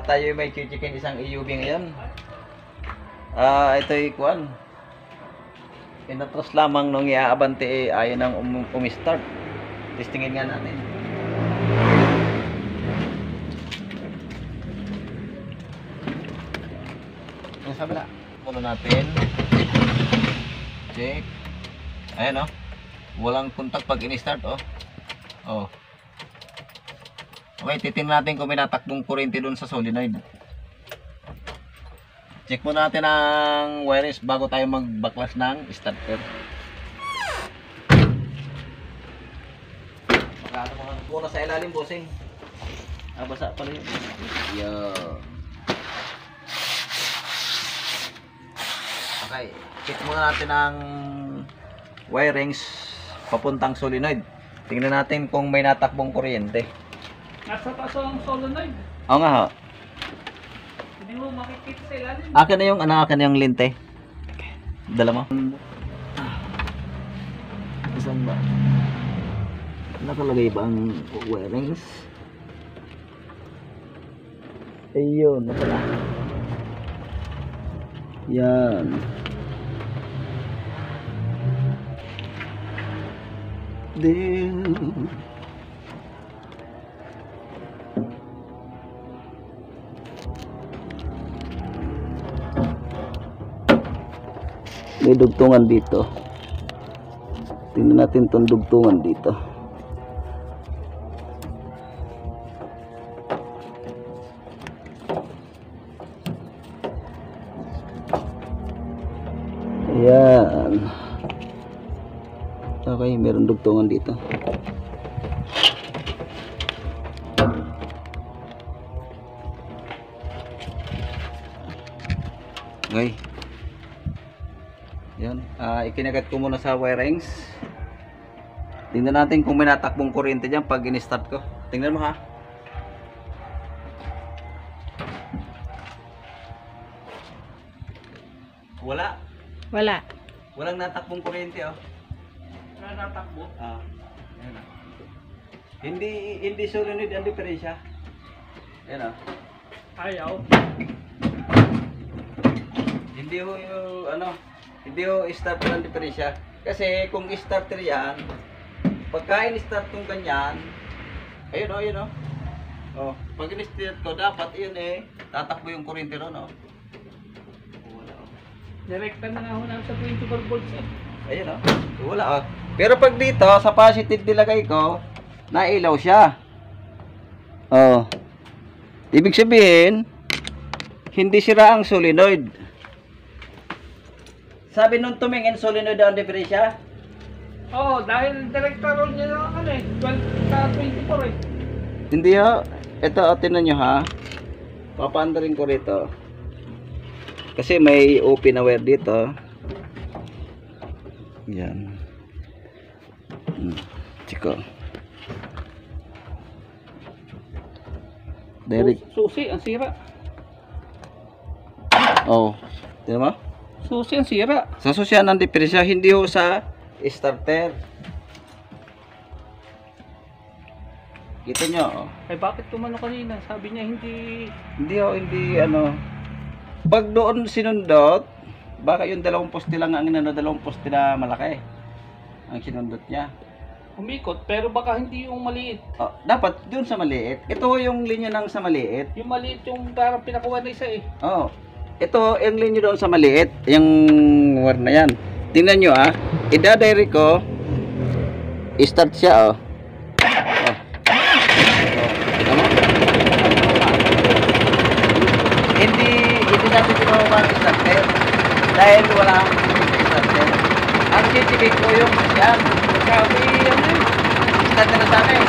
tayo may chichikin isang EUV ngayon. Ito yung kuwan. Pinatras lamang nung iaabante ayaw nang umistart. Testingin nga natin. Yung sabi na. Muna natin. Check. Ayan o. Walang contact pag in-start o. Oh. Okay, titingnan natin kung may natakbong kuryente dun sa solenoid. Check muna natin ang wires bago tayo magbaklas ng starter. Magkano muna sa ilalim, bossing. Basa pala yun. Yan. Okay, check muna natin ang wirings papuntang solenoid. Tingnan natin kung may natakbong kuryente. Nasa taas ang solenoid. Oo nga ho. Hindi mo makikita sa ilalim. Akin na yung linte. Dala mo. Saan ba? Nakalagay ba ang wirings? Ayun, napala. Yan. Then may dugtungan dito. Tingnan natin itong dugtungan dito. Ayan. Okay, meron dugtungan dito. Okay. Yan. Ikinagat ko muna sa wirings. Tingnan natin kung may natakbong kuryente dyan pag in-start ko. Tingnan mo ha. Wala. Wala. Walang natakbong kuryente oh. Natakbo. Yan ah. Hindi solenoid ang diferensya. Yan ah. Ayaw. Hindi ho yung hindi ho starter ang diferensya. Kasi kung starter yan, pagka in-start kong ganyan, ayun oh. Oh, pag in-start ko dapat yun tatakbo yung kuryente ron oh. Wala oh. Direkta na nga ho sa 24 volts eh. Ayun oh. Wala oh. Pero pag dito sa positive nilagay ko, nailaw siya. Oh. Ibig sabihin, hindi sira ang solenoid. Sabi nung tumingin solenoid ang diferensya? Oo, dahil direkta roll niya na 24 eh. Hindi ho. Ito, tinan nyo ha. Papaandarin ko rito. Kasi may open na wire dito. Yan. Chiko. Derek. Susi, ang sira. Oh. Tignan mo? Susi, ang sira. Sa susyan ng diferensya, hindi ho sa starter. Kita nyo, oh. Eh bakit tumano kanina? Sabi niya hindi... Hindi Pag doon sinundot, baka yung dalawang poste lang ang dalawang poste na malaki. Ang sinundot niya. Umikot, pero baka hindi yung maliit. Oh, dapat doon sa maliit. Ito yung linya ng sa maliit. Yung maliit yung parang pinakuha na isa eh. Oh. Ito yung linya doon sa maliit, yung wire na yan. Tingnan nyo ah. Ida-direct ko. I-start siya oh. Hindi natin pinababa ng starter dahil wala starter. Ang CCTV ko yung yan. Sabi yan eh. Starter na sabi.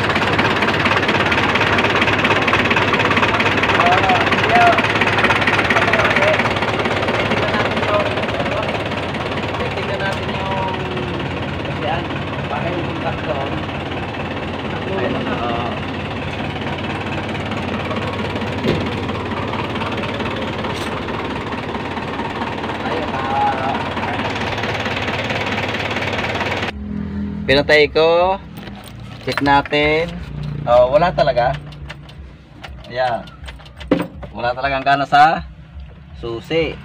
Tingnan natin yung yan. Baka yung contact doon. Pinatay ko. Check natin. Oh, wala talaga. Ayan. Wala talagang gana sa susi.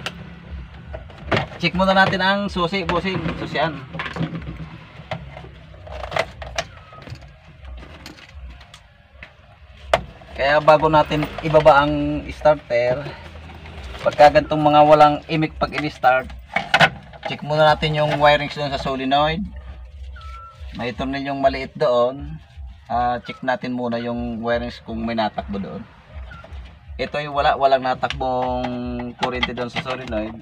Check muna natin ang susi, bossing. Susian. Kaya bago natin ibaba ang starter, pagka gantong mga walang imik pag in-start, check muna natin yung wirings doon sa solenoid. May tornilyong maliit doon. Check natin muna yung wirings kung may natakbo doon. Ito ay walang natakbong kuryente doon sa solenoid.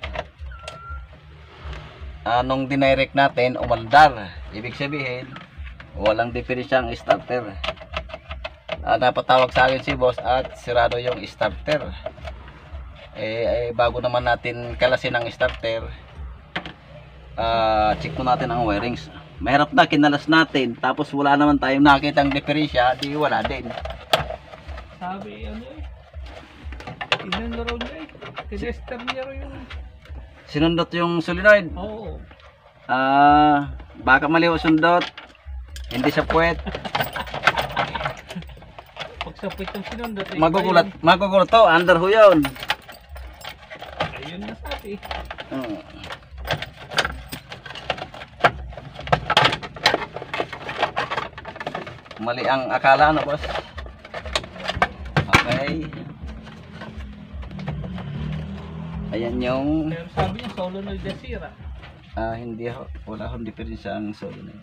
Nung dinirect natin, umandar. Ibig sabihin, walang diferensya ang starter. Napatawag sa akin si boss at sirado yung starter. Bago naman natin kalasin ang starter, check mo natin ang wirings. Mahirap na, kinalas natin tapos wala naman tayong nakita ang diferensya, di wala din. Sabi ano eh. Inano raw niya eh. Tinester niya raw yung... Sinundot yung solenoid. Oo. Baka mali o sundot. Hindi sa puwet. Pagsapit yung sinundot eh. Magugulat to, under ho yun. Ayun na sabi. Mali ang akala, ano boss? Okay. Ayan yung Pero sabi niya solenoid na sira. hindi ho, wala akong diferensya ang solenoid.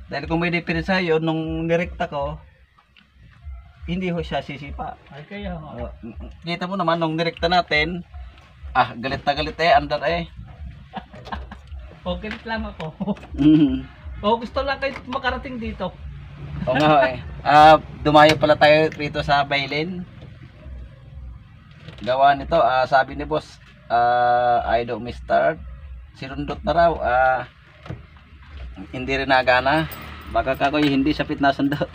Dahil kung may diferensya yun, nung nirekta ko, hindi ho siya sisipa. Ay kaya nga. Kita mo naman, nung nirekta natin, galit na galit andar O galit lang ako. Mhm. O gusto lang kayo makarating dito. Oo nga dumayo pala tayo rito sa Bailin. Gawa nito, sabi ni boss, I don't miss start. Sinundot na raw, hindi rin nagana. Baka kakoy hindi sapit na sundot.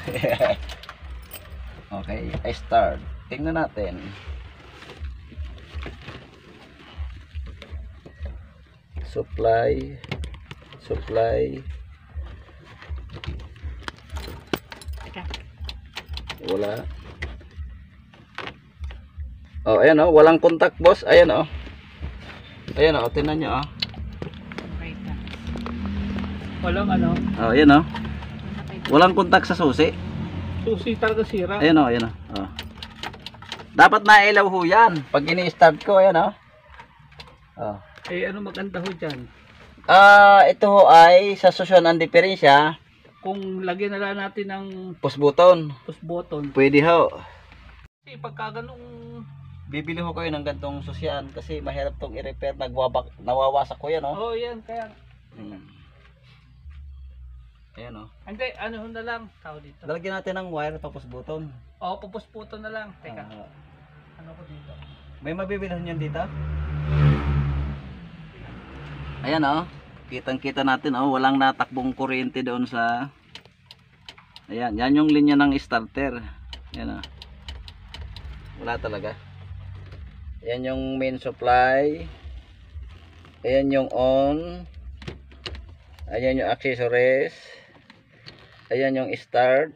Okay, I start. Tingnan natin. Supply. Wala. Ayan walang contact boss. Ayan Ayan tingnan nyo Walang ano. Ayan walang contact sa susi. Susi talaga sira. Ayan dapat nailaw ho yan. Pag ini-start ko, ayan Eh ano maganda ho dyan? Ito ho ay sa susyon ang diferensya. Kung lagyan na lang natin ng Push button. Pwede ho. Kasi pagka ganung Bibili ho kayo ng gantong susyan kasi mahirap tong i-repair. Nawawasak ko yan Oo yan kaya. Ayan Hindi ano ho na lang tao dito. Lalagyan natin ng wire pa push button. Oo pupus-puto na lang. Teka. Ano ko dito? May mabibilhan yan dito? Ayan kitang-kita natin walang natakbong kuryente doon sa ayan, yan yung linya ng starter. Ayan wala talaga. Ayan yung main supply. Ayan yung on. Ayan yung accessories. Ayan yung start.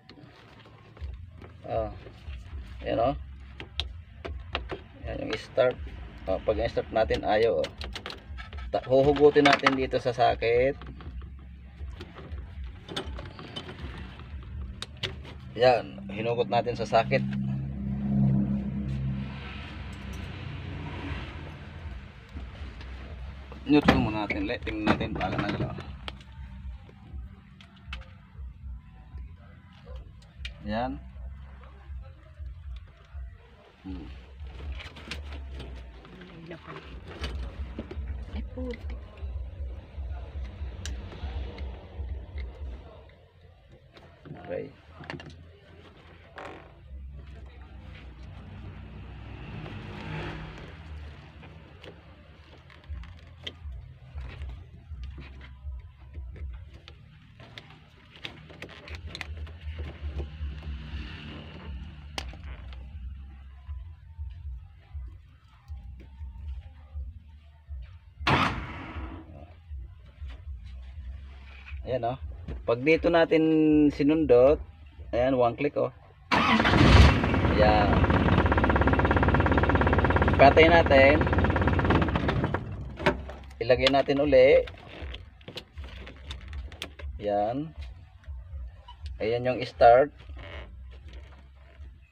Ayan Ayan yung start. Pag i-start natin ayaw huhugutin natin dito sa socket. Yan, hinugot natin sa socket. Neutral muna natin, tingnan natin pala nagalaw. Yan. Okay. Ayan pag dito natin sinundot, ayan, one click ayan. Patay natin. Ilagay natin uli. Yan. Ayan yung start.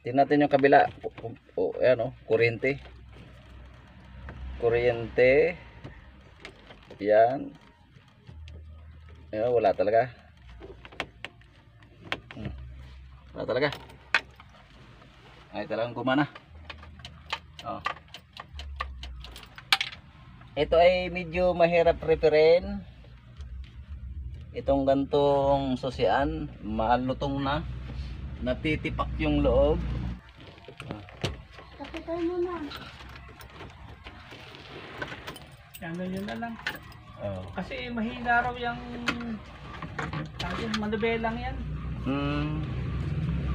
Tingnan natin yung kabila. Ayan o, kuryente. Kuryente. Yan. Ayan, wala talaga. Wala talaga. Ay, talagang gumana. Oh. Ito ay medyo mahirap reparin. Itong gantong susian, malutong na. Natitipak yung loob. Kapitan mo na. Ano yun na lang. Oh. Kasi mahina raw yung manubelang yan.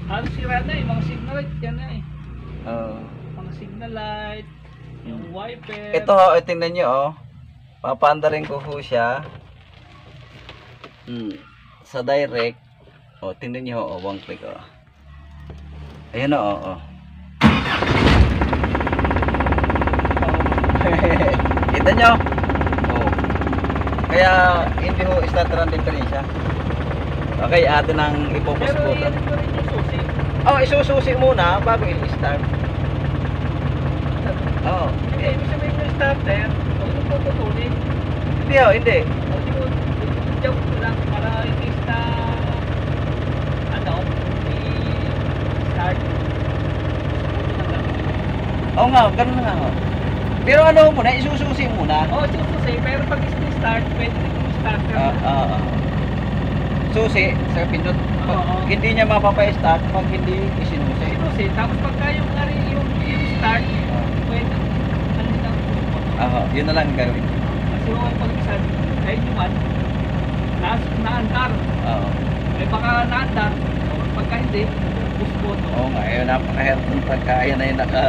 Ano sira na eh, mga signal light yan na eh. Oh. Mga signal light, yung wiper. Ito ho, tingnan nyo oh. Papaandarin ko ho siya. Sa direct. Oh, tingnan nyo ho, one click oh. Ayan oh, oh. Kita nyo? Oh. Kaya hindi ho starter ang diferensya. Okay, atin ang ipopos Pero po. yan ko rin yung susi. Oh, isususi muna bago i-start. Oh. Hindi, ibig sabihin yung starter, huwag yung puputulin. Hindi ho, hindi. O di mo, i-jump mo lang para i-test na ano, i-start. Oo nga, ganun na nga ho. Pero ano muna, isususi muna. Oo, susi, pero pag i-start, pwede rin yung starter. Susi, sa pindot. Oo. Hindi niya mapapa-start pag hindi isinusi. Susi, tapos pagka yung start, pwede, ano lang, Yun na lang gawin. kasi huwag pag-isad, kahit yung naandar. Oo. Eh baka naandar, pagka hindi, push button. Oo nga, ayun, napakahirap ng pagka ayan ay naka...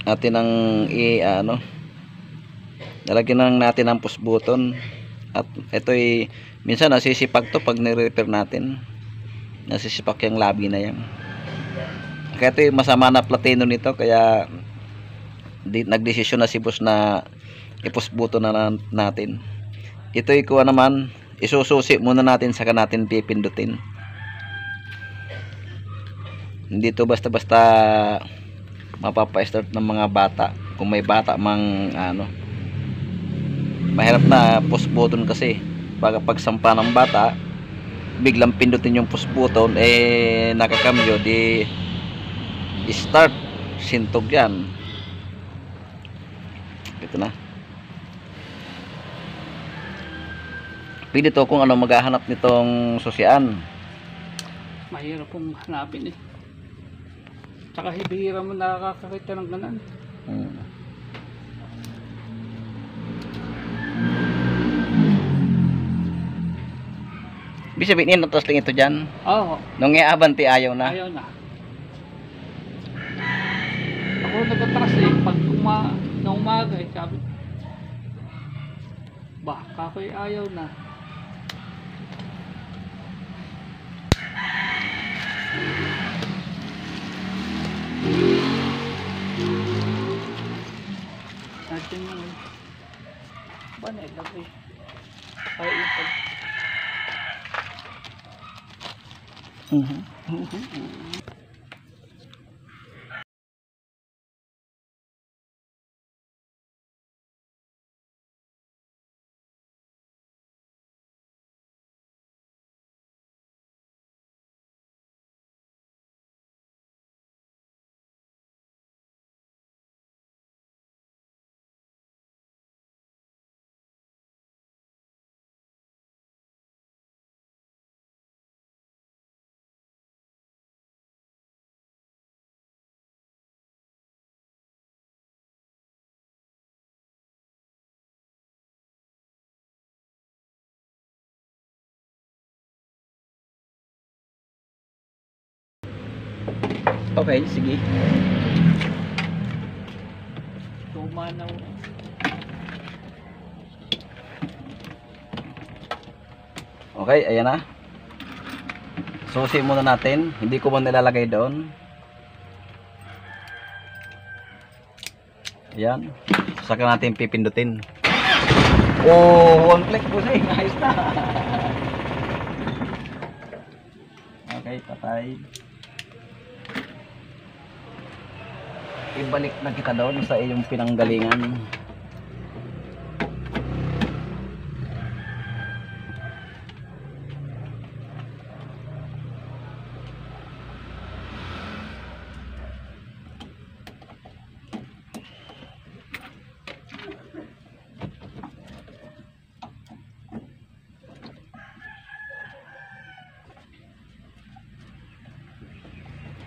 Atin ang lalagyan lang natin ang push button. At ito ay minsan nasisipag to pag nire-repair natin. Nasisipak yung labi na yan. Kaya ito yung masama na platino nito, kaya nagdesisyon na si boss na i-push button na natin. Ito ay kuha naman, isususi muna natin saka natin pipindutin. Hindi to basta-basta mapapa-start ng mga bata. Kung may bata mang mahirap na push button kasi pag sampa ng bata biglang pindutin yung push button nakakamyo di start sintog yan. Ito na. Pwede to kung maghahanap nitong susian. Mahirap pong hanapin eh. Tsaka hibihira mo nakakakita ng ganan. Ibig sabihin natas lang ito dyan. Oo, Nung iabanti ayaw na. ayaw na. Ako nag-atras eh, pag nung umaga eh, sabi, baka ako'y ayaw na. Natin yun eh. Ba na ilagay? Ay, ito. Okay, sige. Tumanaw. Okay, ayan na. Susi muna natin. Hindi ko muna nilalagay doon. Ayan. Saka natin pipindutin. Oh, one click po siya. Ayos na. Okay, patay. Ibalik na kita doon sa iyong pinanggalingan.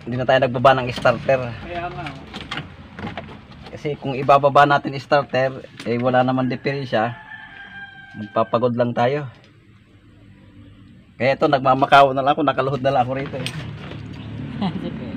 Hindi na tayo nagbaba ng starter. Kaya nga. Kasi kung ibababa natin starter, eh wala naman diferensya. Magpapagod lang tayo. Kaya ito, nagmamakao na lang ako, nakaluhod na lang ako rito. Okay.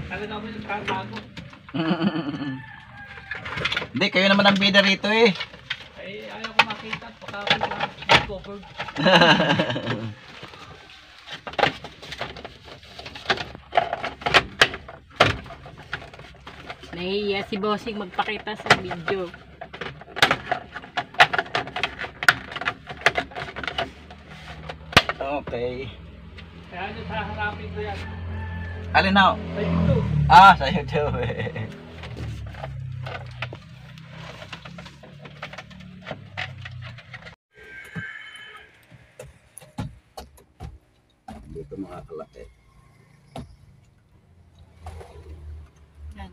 Talaga mo yung katago. Hindi, kayo naman ang bida rito eh. Ay, ayaw ko makita. Baka ako na covered. Nahihiya si Bossing magpakita sa video. Okay. Kaya nyo haharapin ko yan. Alin na? Sa YouTube. Sa YouTube eh. Dito mga kalaki. Yan.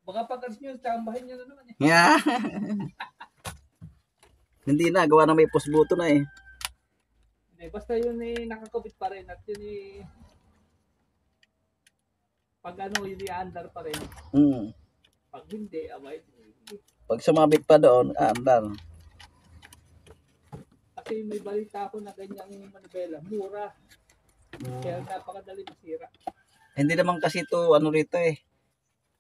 Baka pag-ads nyo, tambahin nyo na naman eh. Yeah. Hindi na, gawa na may pusbuto na eh. Hindi, basta yun eh, nakakabit pa rin. At yun eh, pag ano, yun i-under pa rin. Pag hindi, abay. Pag sumabit pa doon, andar. Kasi may balita ako na ganyang manibela, mura. Kaya napakadali masira. Hindi naman kasi ito, ano rito eh.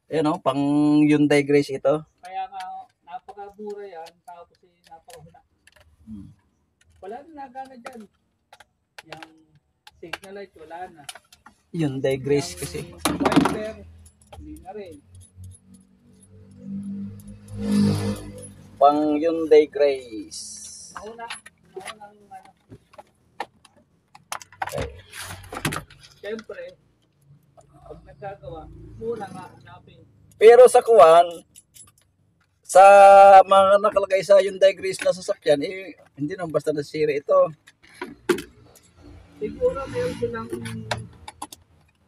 Ayan o, pang Hyundai Grace ito. Kaya nga, napakamura yan, tapos eh, napakahuna. Wala na nagana dyan. Yung signal light, wala na. Hyundai Grace kasi. Yung wiper, hindi na rin. Pang Hyundai Grace. Nauna ng ano. Okay. Siyempre, pag nagkagawa, muna nga hanapin. Pero sa kuwan, sa mga nakalagay sa Hyundai Grace na sasakyan, eh, hindi naman basta nasira ito. Siguro meron silang,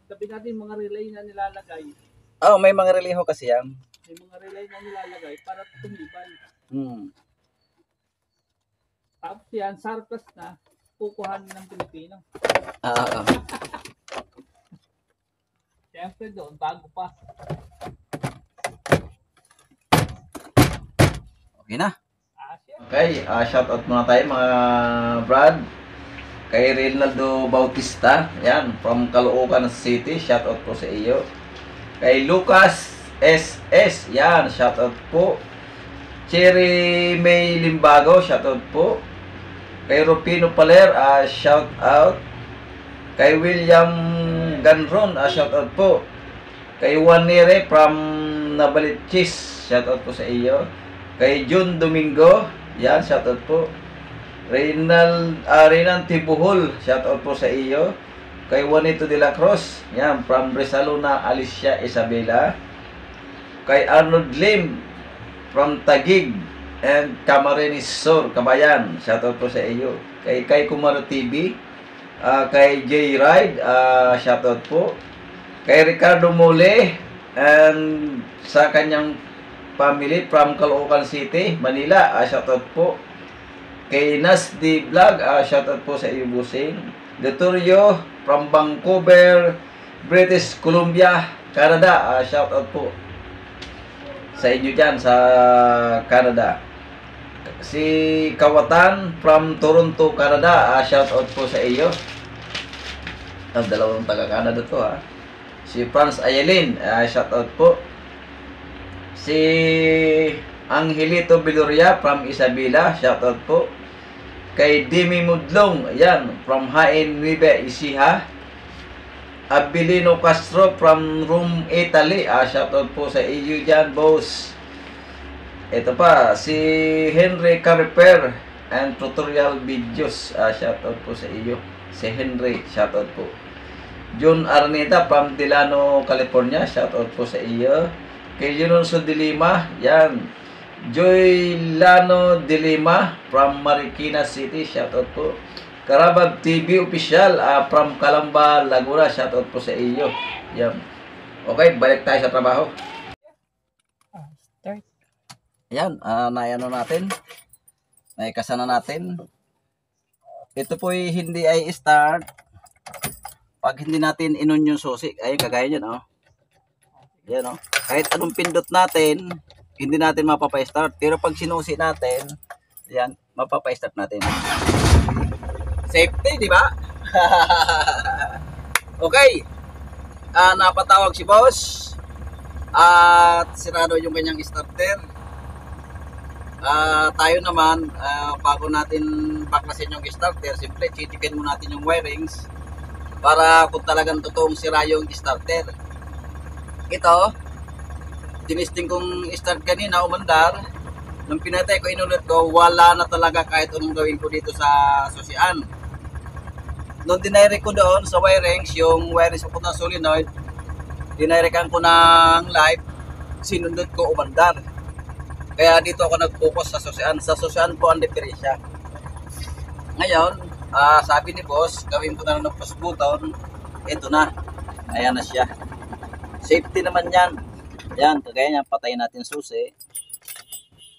sabi natin mga relay na nilalagay. May mga reliho kasi yan. May mga relay na nilalagay para tumibay. Tapos yan, surplus na, kukuhanin ng Pilipino. Siyempre doon, bago pa. Okay na. Asya. Okay, shoutout muna tayo mga Brad. Kay Reynaldo Bautista, yan, from Caloocan City, shoutout po sa iyo. Kay Lucas SS, yan, shoutout po. Cherry May Limbago, shoutout po. Kay Rupino Paler, shoutout. Kay William Ganron, shoutout po. Kay Juan Nere from Nabalichis, shoutout po sa iyo. Kay June Domingo, yan, shoutout po. Renan Tibuhol, shoutout po sa iyo. Kay Juanito de la Cruz, yan, from Resaluna, Alicia Isabela. Kay Arnold Lim, from Taguig and Camarines Sur, Kabayan, shoutout po sa iyo. Kay Kumaro TV, kay J Ride, shoutout po. Kay Ricardo Mole and sa kanyang family from Caloocan City, Manila, shoutout po. Kay Nasdi Vlog, shoutout po sa iyo, Busing. Gaturio from Vancouver, British Columbia, Canada, shout out po sa inyo dyan sa Canada. Si Kawatan from Toronto, Canada, shout out po sa iyo. Ang dalawang taga Canada to ha. Si Franz Ayelin, shout out po. Si Angelito Viloria from Isabela, shout out po. Kay Demi Mudlong, ayan, from Hain Nueva Ecija. Abilino Castro from Rome, Italy. Shout out po sa iyo dyan, boss. Ito pa, si Henry Carper and tutorial videos. Shout out po sa iyo. Si Henry, shout out po. John Arneta from Delano, California. Shout out po sa iyo. Kay Junonso de Lima, yan. Joy Lano de Lima from Marikina City. Shout out po. Karabag TV official from Calamba, Laguna. Shoutout po sa iyo. Yan. Okay, balik tayo sa trabaho. Start. Yan, naano natin. Naikasana natin. Ito po hindi ay start pag hindi natin inon yung susi. Ayun, kagaya yan, oh. Yan, oh. Kahit anong pindot natin, hindi natin mapapa-start. Pero pag sinusi natin, yan, mapapa-start natin. Safety, di ba? Okay. Napatawag si boss. At sinado yung kanyang starter. Tayo naman, bago natin baklasin yung starter, simple, chitikin mo natin yung wirings para kung talagang totoong sira yung starter. Ito, tinisting kong start kanina, umandar. Nung pinatay ko, inulit ko, wala na talaga kahit anong gawin ko dito sa susian. Nung dinirect ko doon sa wirings, yung wirings ko ng solenoid, dinirectan ko ng live, sinundot ko umandar. Kaya dito ako nag-focus sa susian. Sa susian po ang diferensya. Ngayon, sabi ni boss, gawin ko na ng push button. Ito na. Ayan na siya. Safety naman yan. Yan, kagaya niyan, patayin natin susi.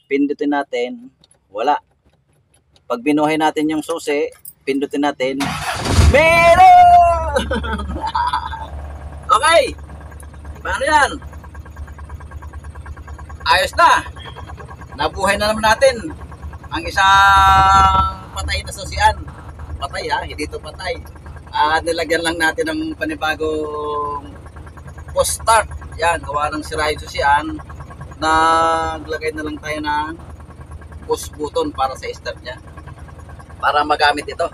Pindutin natin, wala. Pag binuhay natin yung susi, pindutin natin, meron! Okay! Paano yan? Ayos na! Nabuhay na naman natin ang isang patay na susian. Patay ha, hindi ito patay. Nilagyan lang natin ng panibagong post start. Yan, gawa ng sira yung susian. Naglagay na lang tayo ng push button para sa start niya para magamit ito.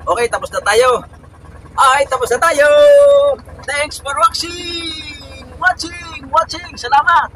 Okay, tapos na tayo. Tapos na tayo. Thanks for watching. Salamat.